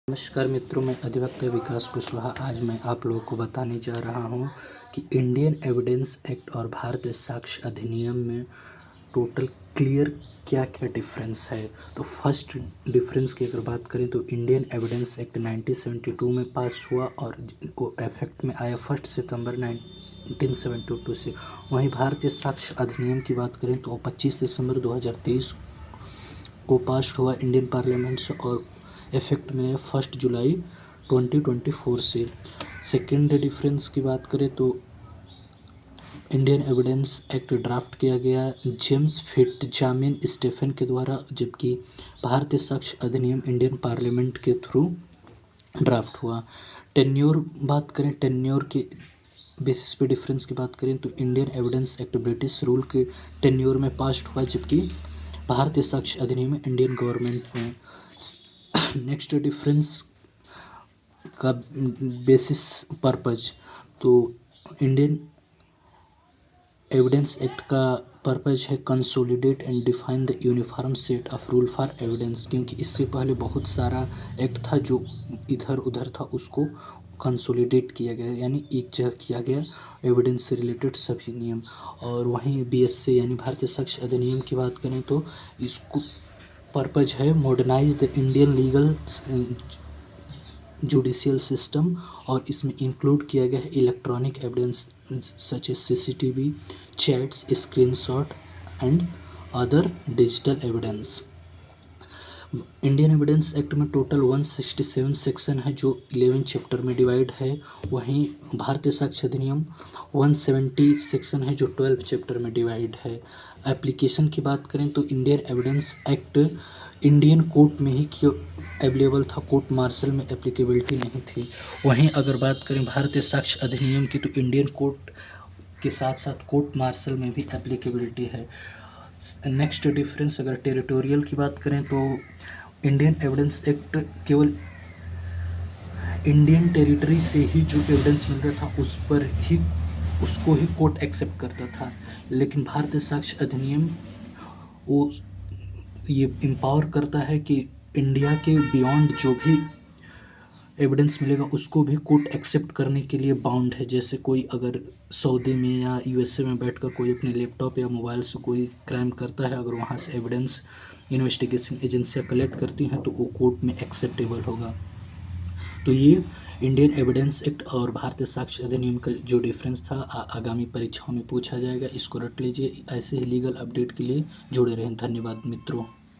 नमस्कार मित्रों, मैं अधिवक्ता विकास कुशवाहा। आज मैं आप लोगों को बताने जा रहा हूं कि इंडियन एविडेंस एक्ट और भारतीय साक्ष्य अधिनियम में टोटल क्लियर क्या क्या डिफरेंस है। तो फर्स्ट डिफरेंस की अगर बात करें तो इंडियन एविडेंस एक्ट 1972 में पास हुआ और वो इफेक्ट में आया 1 सितंबर 1972 से। वहीं भारतीय साक्ष्य अधिनियम की बात करें तो 25 दिसंबर 2023 को पास हुआ इंडियन पार्लियामेंट से और इफेक्ट में 1 जुलाई 2024 से। सेकेंड डिफरेंस की बात करें तो इंडियन एविडेंस एक्ट ड्राफ्ट किया गया जेम्स फिट्जजामिन स्टेफन के द्वारा, जबकि भारतीय साक्ष्य अधिनियम इंडियन पार्लियामेंट के थ्रू ड्राफ्ट हुआ। टेन्योर बात करें, टेन्योर के बेसिस पे डिफरेंस की बात करें तो Indian evidence act British rule के टेन्योर में पास हुआ, जबकि भारतीय साक्ष्य अधिनियम इंडियन गवर्नमेंट में। नेक्स्ट डिफरेंस का बेसिस पर्पज, तो इंडियन एविडेंस एक्ट का पर्पज है consolidate and define the uniform set of rule for evidence, क्योंकि इससे पहले बहुत सारा एक्ट था जो इधर उधर था, उसको कंसोलिडेट किया गया, यानी एक जगह किया गया एविडेंस से रिलेटेड सभी नियम। और वहीं बीएससी यानी भारतीय साक्ष्य अधिनियम की बात करें तो इसको पर्पज है modernise the Indian legal judicial system, और इसमें इंक्लूड किया गया है electronic evidence such as CCTV, chats, screenshot and other digital evidence. Indian evidence act में टोटल 167 सेक्शन है जो 11 चैप्टर में डिवाइड है। वहीं भारतीय साक्ष्य अधिनियम 170 सेक्शन है जो 12 चैप्टर में डिवाइड है। एप्लीकेशन की बात करें तो Indian evidence act Indian court में ही अवेलेबल था, कोर्ट मार्शल में एप्लीकेबिलिटी नहीं थी। वहीं अगर बात करें भारतीय साक्ष्य अधिनियम की तो इंडियन कोर्ट के साथ साथ कोर्ट मार्शल में भी एप्लीकेबिलिटी है। नेक्स्ट डिफरेंस अगर टेरिटोरियल की बात करें तो इंडियन एविडेंस एक्ट केवल इंडियन टेरिटरी से ही जो एविडेंस मिलता था उस पर ही उसको ही कोर्ट एक्सेप्ट करता था, लेकिन भारतीय साक्ष्य अधिनियम वो ये एम्पावर करता है कि इंडिया के बियॉन्ड जो भी एविडेंस मिलेगा उसको भी कोर्ट एक्सेप्ट करने के लिए बाउंड है। जैसे कोई अगर सऊदी में या यूएसए में बैठकर कोई अपने लैपटॉप या मोबाइल से कोई क्राइम करता है, अगर वहाँ से एविडेंस इन्वेस्टिगेशन एजेंसियाँ कलेक्ट करती हैं तो वो कोर्ट में एक्सेप्टेबल होगा। तो ये इंडियन एविडेंस एक्ट और भारतीय साक्ष्य अधिनियम का जो डिफरेंस था आगामी परीक्षाओं में पूछा जाएगा, इसको रट लीजिए। ऐसे ही लीगल अपडेट के लिए जुड़े रहें। धन्यवाद मित्रों।